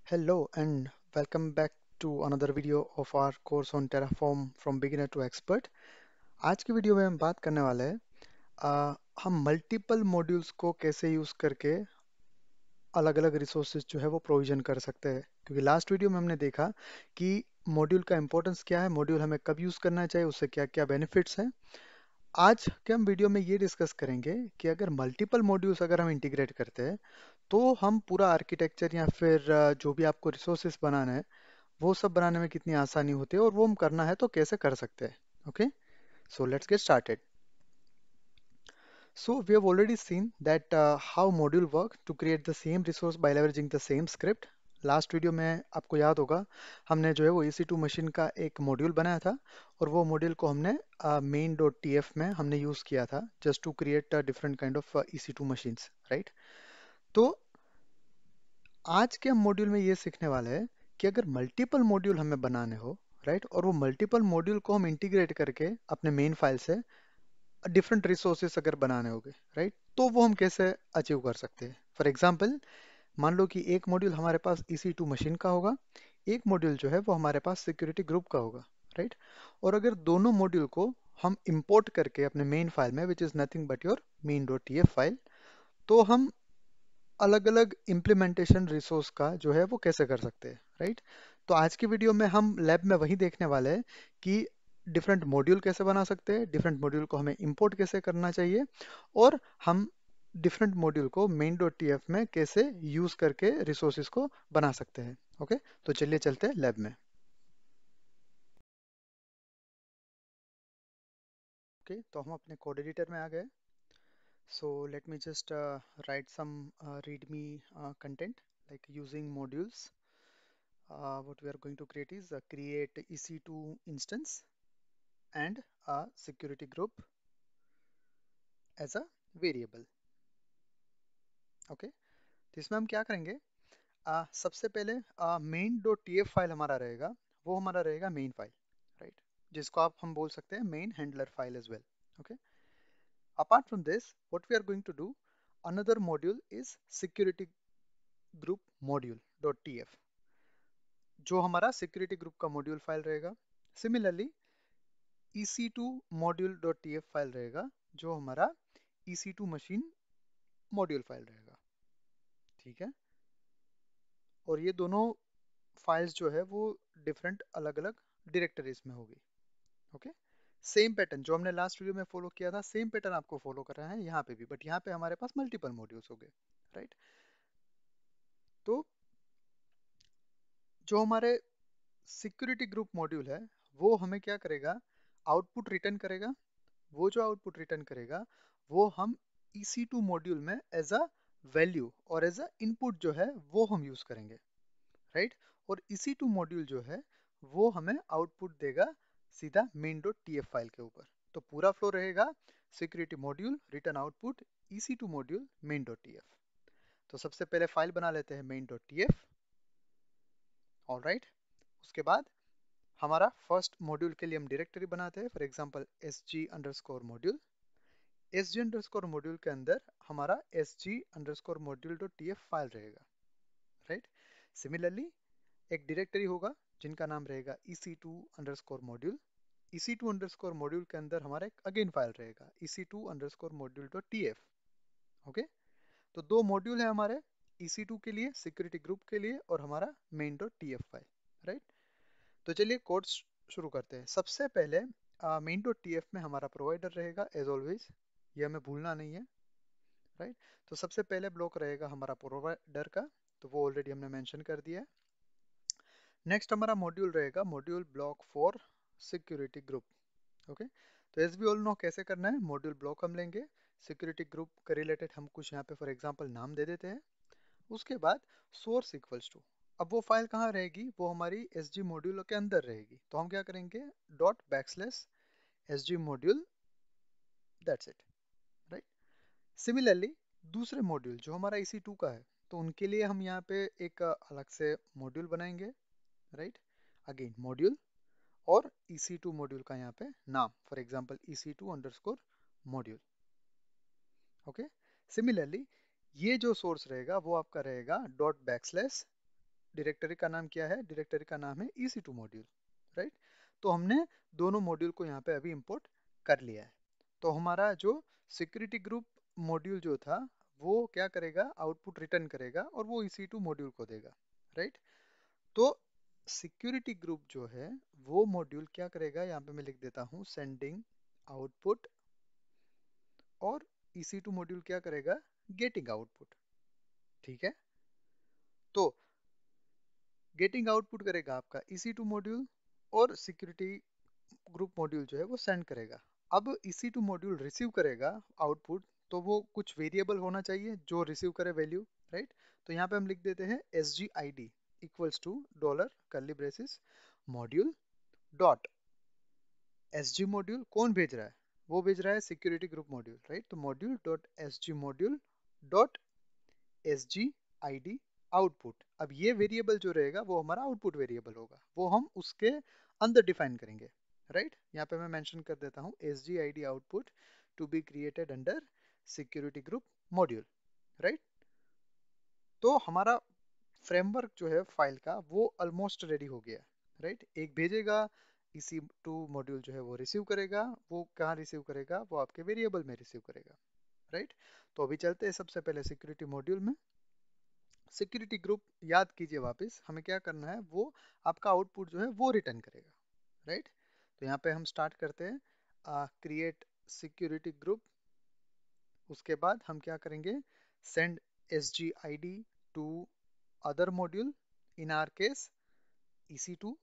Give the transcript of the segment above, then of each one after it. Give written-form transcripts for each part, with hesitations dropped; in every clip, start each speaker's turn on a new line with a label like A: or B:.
A: Hello and welcome back to another video of our course on Terraform from beginner to expert। आज की video में हम बात करने वाले हैं हम मल्टीपल मॉड्यूल्स को कैसे यूज करके अलग अलग रिसोर्सेज जो है वो प्रोविजन कर सकते हैं। क्योंकि लास्ट वीडियो में हमने देखा कि मॉड्यूल का इंपॉर्टेंस क्या है, मॉड्यूल हमें कब यूज करना चाहिए, उससे क्या क्या बेनिफिट्स हैं। आज के हम वीडियो में ये डिस्कस करेंगे कि अगर मल्टीपल मॉड्यूल्स अगर हम इंटीग्रेट करते हैं तो हम पूरा आर्किटेक्चर या फिर जो भी आपको रिसोर्सेज बनाना है वो सब बनाने में कितनी आसानी होती है और वो हम करना है तो कैसे कर सकते हैं। Okay, so let's get started. So we have already seen that how module work to create the same resource by leveraging the same script। Last video में आपको याद होगा हमने जो है वो EC2 मशीन का एक मॉड्यूल बनाया था और वो मॉड्यूल को हमने main.tf में हमने यूज किया था just to create different kind of EC2 machines, right. तो आज के हम मॉड्यूल में ये सीखने वाले हैं कि अगर मल्टीपल मॉड्यूल हमें बनाने हो, राइट, और वो मल्टीपल मॉड्यूल को हम इंटीग्रेट करके अपने मेन फाइल से डिफरेंट रिसोर्सेस अगर बनाने होंगे, राइट, तो वो हम कैसे अचीव कर सकते हैं। फॉर एग्जांपल, मान लो कि एक मॉड्यूल हमारे पास EC2 मशीन का होगा, एक मॉड्यूल जो है वो हमारे पास सिक्योरिटी ग्रुप का होगा, राइट। और अगर दोनों मॉड्यूल को हम इंपोर्ट करके अपने मेन फाइल में which is nothing but your main.tf file, तो हम अलग अलग इम्प्लीमेंटेशन रिसोर्स का जो है वो कैसे कर सकते हैं, राइट। तो आज की वीडियो में हम लैब में वही देखने वाले हैं कि डिफरेंट मॉड्यूल कैसे बना सकते हैं, डिफरेंट मॉड्यूल को हमें इंपोर्ट कैसे करना चाहिए और हम डिफरेंट मॉड्यूल को main.tf में कैसे यूज करके रिसोर्सेज को बना सकते हैं। ओके, तो चलिए चलते हैं लैब में। ओके, तो हम अपने कोड एडिटर में आ गए। So let me just write some readme content like using modules। What we are going to create is create EC2 instance and a security group as a variable। Okay, तो इसमें हम क्या करेंगे, सबसे पहले main.tf फाइल हमारा रहेगा, वो हमारा रहेगा मेन फाइल, राइट, जिसको आप हम बोल सकते हैं main handler file as well. Okay, apart from this what we are going to do, another module is security group module.tf, जो हमारा सिक्योरिटी ग्रुप का मॉड्यूल फाइल रहेगा। सिमिलरली EC2 module.tf फाइल रहेगा जो हमारा EC2 मशीन मॉड्यूल फाइल रहेगा, ठीक है। और ये दोनों फाइल्स जो है वो डिफरेंट अलग अलग डायरेक्टरीज में होगी। ओके, सेम पैटर्न जो हमने लास्ट वीडियो में फॉलो किया था, सेम पैटर्न आपको फॉलो कर रहा है यहाँ पे भी, बट यहाँ पे हमारे पास मल्टीपल मॉड्यूल्स हो गए, राइट। तो जो हमारे सिक्योरिटी ग्रुप मॉड्यूल है वो हमें क्या करेगा, आउटपुट रिटर्न करेगा। वो जो आउटपुट रिटर्न करेगा वो हम EC2 मॉड्यूल में एज अ वैल्यू और एज अ इनपुट जो है वो हम यूज करेंगे, राइट। और EC2 मॉड्यूल जो है वो हमें आउटपुट देगा सीधा main.tf फाइल के ऊपर। तो पूरा फ्लो रहेगा security module return output EC2 module main.tf। तो सबसे पहले फाइल बना लेते हैं main.tf, ऑलराइट। उसके बाद हमारा फर्स्ट मॉड्यूल के लिए हम डायरेक्टरी बनाते हैं, फॉर एग्जांपल sg_module। sg_module के अंदर हमारा sg_module.tf फाइल रहेगा, राइट। सिमिलरली एक डायरेक्टरी होगा जिनका नाम रहेगा EC2_module। EC2_module के अंदर हमारा एक अगेन फाइल रहेगा EC2_module.tf। ओके, तो दो मॉड्यूल है हमारे, EC2 के लिए, सिक्योरिटी ग्रुप के लिए, और हमारा main.tf फाइल, राइट। तो चलिए कोड शुरू करते हैं। सबसे पहले main.tf में हमारा प्रोवाइडर रहेगा एज ऑलवेज, ये हमें भूलना नहीं है, राइट। तो सबसे पहले ब्लॉक रहेगा हमारा प्रोवाइडर का, तो वो ऑलरेडी हमने मेंशन कर दिया है। नेक्स्ट हमारा मॉड्यूल रहेगा module block for security group. Okay, तो एज वी ऑल नो कैसे करना है, मॉड्यूल ब्लॉक हम लेंगे, सिक्योरिटी ग्रुप के रिलेटेड हम कुछ यहाँ पे फॉर एग्जांपल नाम दे देते हैं। उसके बाद सोर्स इक्वल्स टू, अब वो फाइल कहाँ रहेगी, वो हमारी SG मॉड्यूल के अंदर रहेगी, तो हम क्या करेंगे ./SG module, that's it, right. Similarly दूसरे मॉड्यूल जो हमारा EC2 का है, तो उनके लिए हम यहाँ पे एक अलग से मॉड्यूल बनाएंगे, राइट। अगेन मॉड्यूल और EC2 मॉड्यूल का यहाँ पे नाम, फॉर एग्जांपल EC2_मॉड्यूल। ओके, सिमिलरली ये जो सोर्स रहेगा वो आपका रहेगा डायरेक्टरी का नाम क्या है? डायरेक्टरी का नाम है EC2 मॉड्यूल, राइट? तो हमने दोनों मॉड्यूल को यहाँ पे अभी इंपोर्ट कर लिया है। तो हमारा जो सिक्योरिटी ग्रुप मॉड्यूल जो था वो क्या करेगा? आउटपुट रिटर्न करेगा और वो EC2 मॉड्यूल को देगा, राइट? तो सिक्योरिटी ग्रुप जो है वो मॉड्यूल क्या करेगा? यहाँ पे मैं लिख देता हूँ सेंडिंग आउटपुट, और EC2 मॉड्यूल क्या करेगा? गेटिंग आउटपुट, ठीक है? तो गेटिंग आउटपुट करेगा आपका EC2 मॉड्यूल, और सिक्योरिटी ग्रुप मॉड्यूल जो है वो सेंड करेगा। अब EC2 मॉड्यूल रिसीव करेगा आउटपुट, तो वो कुछ वेरिएबल होना चाहिए जो रिसीव करे वैल्यू, राइट? तो यहाँ पे हम लिख देते हैं SGID equals to dollar curly braces module dot SG module कौन भेज रहा है? वो भेज रहा है सिक्योरिटी ग्रुप मॉड्यूल, राइट? तो module dot SG module dot SGID output. अब ये वेरिएबल जो रहेगा वो हमारा आउटपुट वेरिएबल होगा, वो हम उसके अंदर डिफाइन करेंगे, राइट? यहाँ पे मैं मेंशन कर देता हूँ SGID output to be created under security group module, right? तो हमारा फ्रेमवर्क जो है फाइल का वो ऑलमोस्ट रेडी हो गया, राइट? एक भेजेगा, EC2 मॉड्यूल जो है वो रिसीव करेगा। वो कहाँ रिसीव करेगा? वो आपके वेरिएबल में रिसीव करेगा, राइट? तो अभी चलते हैं सबसे पहले सिक्योरिटी मॉड्यूल में। सिक्योरिटी ग्रुप याद कीजिए वापस, हमें क्या करना है? वो आपका आउटपुट जो है वो रिटर्न करेगा, राइट? तो यहाँ पे हम स्टार्ट करते हैं क्रिएट सिक्योरिटी ग्रुप। उसके बाद हम क्या करेंगे? Send SGID to other module, in our case EC2,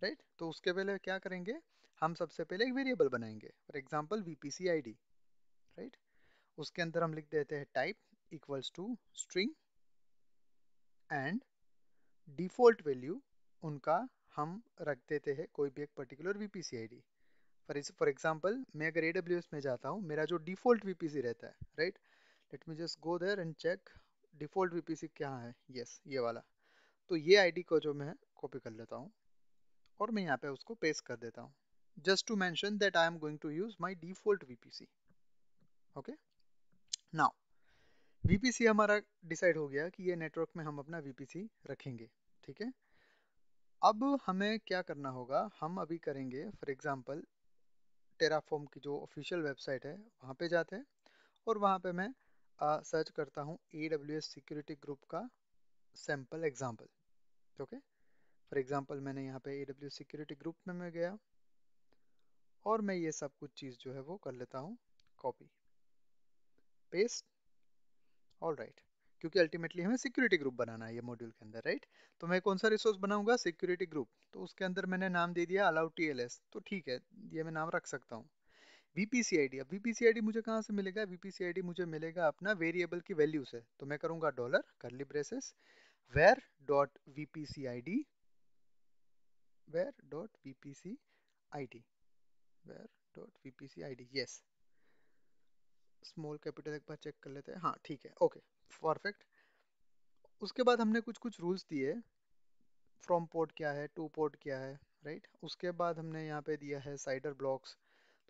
A: right? तो उसके पहले क्या करेंगे? हम सबसे पहले एक वेरिएबल बनाएंगे, for example VPC ID, right? उसके अंदर हम लिख देते हैं type equals to string, and default value उनका हम रख देते हैं कोई भी एक particular VPC ID। For example मैं अगर AWS में जाता हूँ, मेरा जो डिफॉल्ट VPC रहता है, right? Let me just go there and check default VPC क्या है। यस, ये वाला। तो ये आईडी को जो मैं कॉपी कर लेता हूँ और मैं यहाँ पे उसको पेस्ट कर देता हूँ, just to mention that I am going to use my default VPC। Okay, now VPC हमारा डिसाइड हो गया कि ये नेटवर्क में हम अपना VPC रखेंगे, ठीक है? अब हमें क्या करना होगा? हम अभी करेंगे फॉर एग्जांपल टेराफॉर्म की जो ऑफिशियल वेबसाइट है वहाँ पे जाते हैं, और वहाँ पे मैं सर्च करता हूँ AWS सिक्योरिटी ग्रुप का sample example. Okay, for example मैंने यहाँ पे AWS सिक्योरिटी ग्रुप में मैं गया और मैं ये सब कुछ चीज़ जो है वो कर लेता हूँ कॉपी पेस्ट, ऑल राइट। क्योंकि अल्टीमेटली हमें सिक्योरिटी ग्रुप बनाना है ये मॉड्यूल के अंदर, राइट? तो मैं कौन सा रिसोर्स बनाऊंगा? Security group. तो उसके अंदर मैंने नाम दे दिया अलाउ TLS, तो ठीक है, ये मैं नाम रख सकता हूँ। VPC ID, अब VPC ID मुझे कहाँ से मिलेगा? VPC ID मुझे मिलेगा अपना वेरिएबल की वैल्यू से। तो मैं करूँगा dollar curly braces var dot VPC ID, var dot VPC ID, var dot VPC ID, yes. Small capital एक बार चेक कर लेते हैं, हाँ ठीक है, ओके, परफेक्ट। उसके बाद हमने कुछ कुछ रूल्स दिए, फ्रॉम पोर्ट क्या है, टू पोर्ट क्या है, राइट? उसके बाद हमने यहाँ पे दिया है साइडर ब्लॉक्स।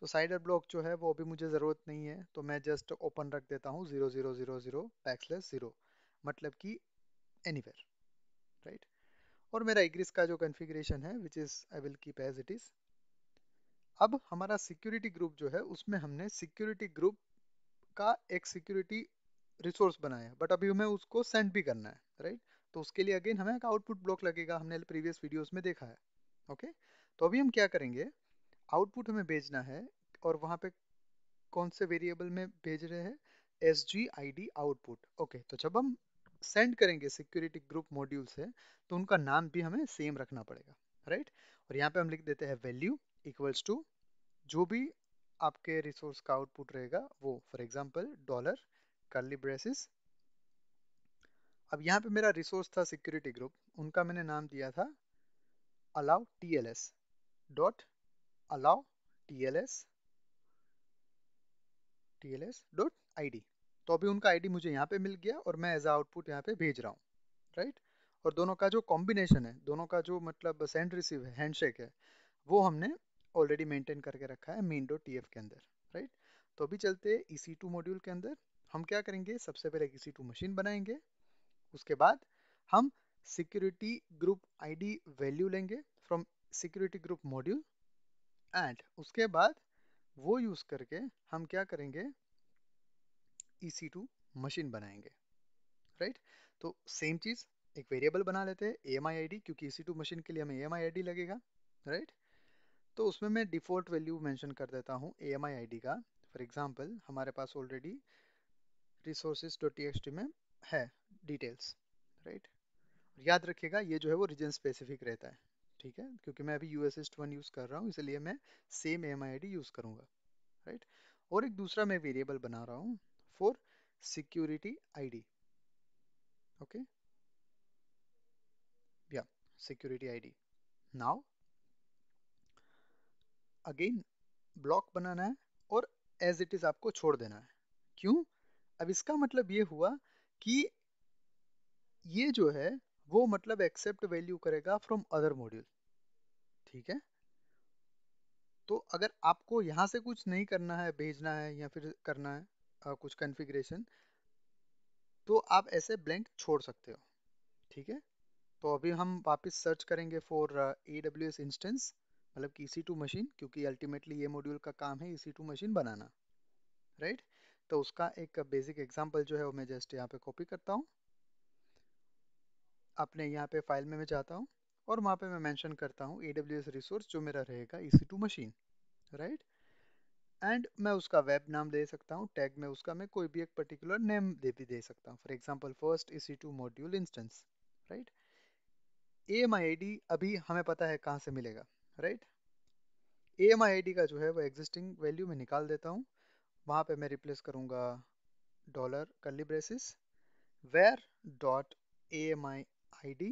A: तो साइडर ब्लॉक जो है वो अभी मुझे ज़रूरत नहीं है, तो मैं जस्ट ओपन रख देता हूँ 0000 \0, मतलब कि एनीवेयर, राइट? और मेरा इग्रिस का जो कॉन्फ़िगरेशन है which is I will keep as it is. अब हमारा सिक्योरिटी ग्रुप जो है उसमें हमने सिक्योरिटी ग्रुप का एक सिक्योरिटी रिसोर्स बनाया है, बट अभी हमें उसको सेंड भी करना है, राइट? तो उसके लिए अगेन हमें एक आउटपुट ब्लॉक लगेगा, हमने प्रीवियस वीडियोस में देखा है। ओके, तो अभी हम क्या करेंगे? आउटपुट हमें भेजना है, और वहाँ पे कौन से वेरिएबल में भेज रहे हैं? SGID output. ओके, तो जब हम सेंड करेंगे सिक्योरिटी ग्रुप मॉड्यूल से, तो उनका नाम भी हमें सेम रखना पड़ेगा, राइट? और यहाँ पे हम लिख देते हैं वैल्यू इक्वल्स टू जो भी आपके रिसोर्स का आउटपुट रहेगा वो, for example dollar curly braces. अब यहाँ पे मेरा रिसोर्स था सिक्योरिटी ग्रुप, उनका मैंने नाम दिया था allow TLS dot allow TLS dot ID। तो अभी उनका ID मुझे यहाँ पे मिल गया और मैं एज आउटपुट यहाँ पे भेज रहा हूँ, राइट? और दोनों का जो कॉम्बिनेशन है, दोनों का जो मतलब सेंड रिसीव है, हैंडशेक है, वो हमने ऑलरेडी मेंटेन करके रखा है main.tf के अंदर, राइट? तो अभी चलते हैं EC2 मॉड्यूल के अंदर। हम क्या करेंगे? सबसे पहले EC2 मशीन बनाएंगे, उसके बाद हम सिक्योरिटी ग्रुप आईडी वैल्यू लेंगे from security group module, and उसके बाद वो यूज करके हम क्या करेंगे, EC2 मशीन बनाएंगे, राइट। तो सेम चीज, एक वेरिएबल बना लेते हैं AMI ID, क्योंकि EC2 मशीन के लिए हमें AMI ID लगेगा, राइट। तो उसमें मैं डिफॉल्ट वैल्यू मेंशन कर देता हूँ AMI ID का। फॉर एग्जांपल हमारे पास ऑलरेडी resources.txt में है डिटेल्स, राइट। याद रखिएगा ये जो है वो रीजन स्पेसिफिक रहता है, ठीक है, क्योंकि मैं अभी USS1 यूज कर रहा हूँ, इसलिए मैं सेम AMI ID यूज करूंगा, राइट। और एक दूसरा मैं वेरिएबल बना रहा हूँ फॉर सिक्योरिटी ID, ओके, या security ID। Now again block बनाना है और एज इट इज आपको छोड़ देना है। क्यों? अब इसका मतलब ये हुआ कि ये जो है वो मतलब एक्सेप्ट वैल्यू करेगा फ्रॉम अदर मॉड्यूल, ठीक है। तो अगर आपको यहाँ से कुछ नहीं करना है, भेजना है या फिर करना है कुछ कॉन्फ़िगरेशन, तो आप ऐसे ब्लैंक छोड़ सकते हो, ठीक है। तो अभी हम वापस सर्च करेंगे फॉर AWS इंस्टेंस, मतलब कि EC2 मशीन, क्योंकि अल्टीमेटली ये मॉड्यूल का काम है EC2 मशीन बनाना, राइट। तो उसका एक बेसिक एग्जांपल जो है वो मैं जस्ट यहाँ पे कॉपी करता हूँ, अपने यहाँ पे फाइल में मैं जाता हूँ और वहाँ पे मैं मेंशन करता हूँ AWS रिसोर्स जो मेरा रहेगा EC2 मशीन, राइट। एंड मैं उसका वेब नाम दे सकता हूँ, टैग में उसका मैं कोई भी एक पर्टिकुलर नेम भी दे सकता हूँ, for example first EC2 module instance, right. AMI ID अभी हमें पता है कहाँ से मिलेगा, राइट। AMI ID का जो है वो एग्जिस्टिंग वैल्यू में निकाल देता हूँ, वहाँ पे मैं रिप्लेस करूँगा dollar curly braces var dot AMI ID,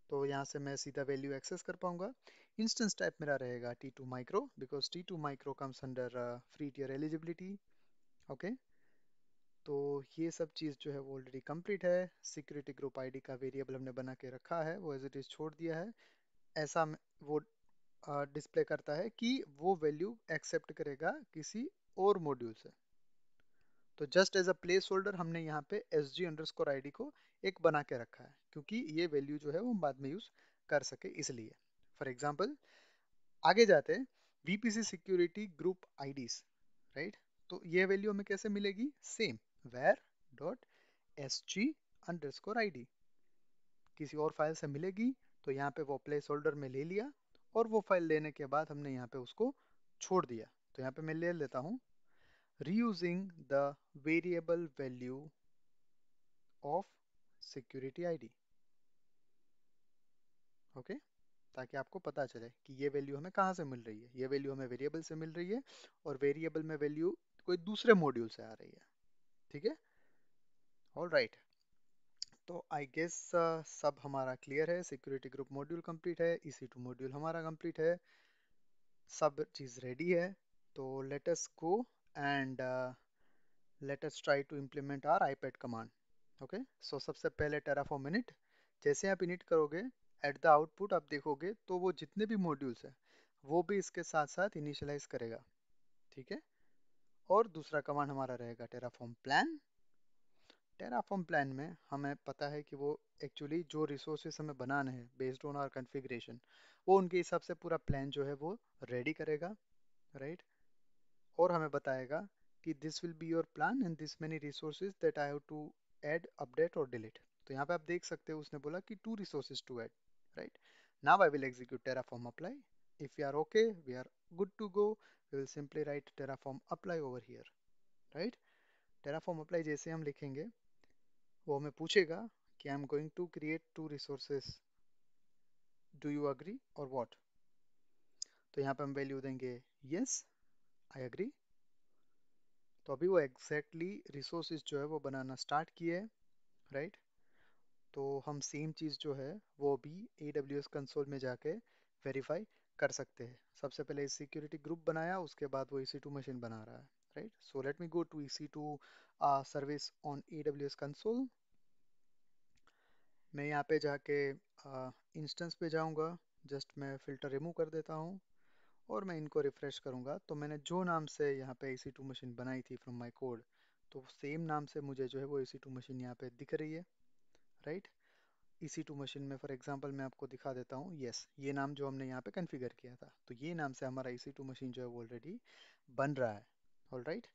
A: तो यहाँ से मैं सीधा वैल्यू एक्सेस कर पाऊंगा। इंस्टेंस टाइप मेरा रहेगा T2 micro, because T2 micro comes under free tier eligibility, okay. तो ये सब चीज़ जो है वो ऑलरेडी कंप्लीट है। सिक्योरिटी ग्रुप आईडी का वेरिएबल हमने बना के रखा है, वो एज इट इज़ छोड़ दिया है। ऐसा वो डिस्प्ले करता है कि वो वैल्यू एक्सेप्ट करेगा किसी और मॉड्यूल से। तो just as a placeholder हमने यहाँ पे SG_ID को एक बना के रखा है, क्योंकि ये वैल्यू जो है वो हम बाद में यूज कर सके इसलिए। फॉर एग्जाम्पल आगे जाते हैं, VPC security group IDs, right. तो ये वैल्यू हमें कैसे मिलेगी? सेम वेर डॉट SG_ID किसी और फाइल से मिलेगी, तो यहाँ पे वो प्लेस होल्डर में ले लिया और वो फाइल लेने के बाद हमने यहाँ पे उसको छोड़ दिया। तो यहाँ पे मैं ले लेता हूँ reusing the variable value of security ID, okay, ताकि आपको पता चले कि ये वैल्यू हमें कहाँ से मिल रही है। ये वैल्यू हमें वेरिएबल से मिल रही है और वेरिएबल में वैल्यू कोई दूसरे मॉड्यूल से आ रही है, ठीक है। ऑल राइट, तो आई गेस सब हमारा क्लियर है। सिक्योरिटी ग्रुप मॉड्यूल कंप्लीट है, EC2 मॉड्यूल हमारा कंप्लीट है, सब चीज़ रेडी है। तो let us go and let us try to implement our iPad command, okay. So सबसे पहले terraform init, जैसे आप init करोगे एट द आउटपुट आप देखोगे तो वो जितने भी मॉड्यूल्स हैं वो भी इसके साथ साथ इनिशियलाइज करेगा, ठीक है। और दूसरा कमांड हमारा रहेगा terraform plan। terraform plan में हमें पता है कि वो एक्चुअली जो रिसोर्सेस हमें बनाने हैं बेस्ड ऑन आवर कॉन्फ़िगरेशन, वो उनके हिसाब से पूरा प्लान जो है वो रेडी करेगा, राइट। और हमें बताएगा कि this will be your plan and this many resources that I have to add update और डिलीट। तो यहाँ पे आप देख सकते हो उसने बोला कि 2 resources to add, right. Now I will execute terraform apply। if we are okay, we are good to go, we will simply write terraform apply over here, right। terraform apply जैसे हम लिखेंगे वो हमें पूछेगा कि I am going to create 2 resources, do you agree और what. तो यहाँ पे हम वैल्यू देंगे यस, आई अग्री। तो अभी वो एग्जैक्टली रिसोर्सेज जो है वो बनाना स्टार्ट किए, राइट। तो हम सेम चीज़ जो है वो भी AWS कंसोल में जाके वेरीफाई कर सकते हैं। सबसे पहले सिक्योरिटी ग्रुप बनाया, उसके बाद वो EC2 मशीन बना रहा है, right. So let me go to EC2 service on AWS console. मैं यहाँ पे जाके इंस्टेंस पे जाऊँगा, जस्ट मैं फ़िल्टर रिमूव कर देता हूँ और मैं इनको रिफ़्रेश करूँगा। तो मैंने जो नाम से यहाँ पे EC2 मशीन बनाई थी फ्रॉम माय कोड, तो सेम नाम से मुझे जो है वो EC2 मशीन यहाँ पे दिख रही है, राइट। EC2 मशीन में फॉर एग्जांपल मैं आपको दिखा देता हूँ। यस, ये नाम जो हमने यहाँ पे कॉन्फ़िगर किया था, तो ये नाम से हमारा EC2 मशीन जो है वो ऑलरेडी बन रहा है। ऑलराइट,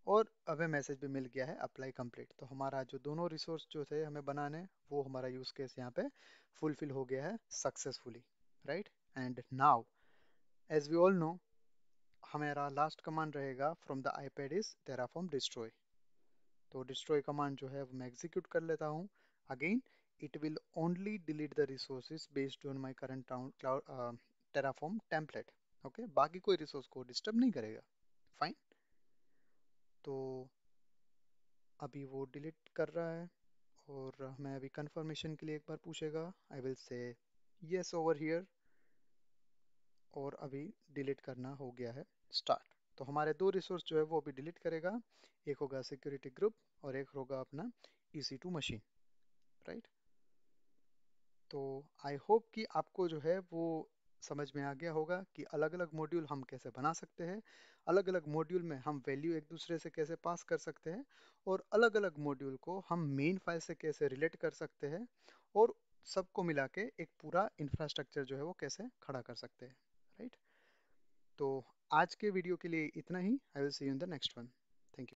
A: और हमें मैसेज भी मिल गया है अप्लाई कंप्लीट। तो हमारा जो दोनों रिसोर्स जो थे हमें बनाने, वो हमारा यूज केस यहाँ पे फुलफिल हो गया है successfully. Right, and now as we all know, हमारा लास्ट कमांड रहेगा from the iPad is Terraform destroy. तो डिस्ट्रॉय कमांड जो है वो मैं एग्जीक्यूट कर लेता हूँ। Again it will only delete the resources based on my current cloud Terraform template. Okay, बाकी कोई रिसोर्स को डिस्टर्ब नहीं करेगा। फाइन, तो अभी वो डिलीट कर रहा है और हमें अभी कंफर्मेशन के लिए एक बार पूछेगा। I will say yes over here, और अभी डिलीट करना हो गया है स्टार्ट। तो हमारे दो रिसोर्स जो है वो अभी डिलीट करेगा, एक होगा सिक्योरिटी ग्रुप और एक होगा अपना EC2 मशीन। राइट, तो आई होप कि आपको जो है वो समझ में आ गया होगा कि अलग अलग मॉड्यूल हम कैसे बना सकते हैं, अलग अलग मॉड्यूल में हम वैल्यू एक दूसरे से कैसे पास कर सकते हैं, और अलग अलग मॉड्यूल को हम मेन फाइल से कैसे रिलेट कर सकते हैं, और सबको मिला के एक पूरा इंफ्रास्ट्रक्चर जो है वो कैसे खड़ा कर सकते हैं। राइट, तो आज के वीडियो के लिए इतना ही। I will see you in the next one.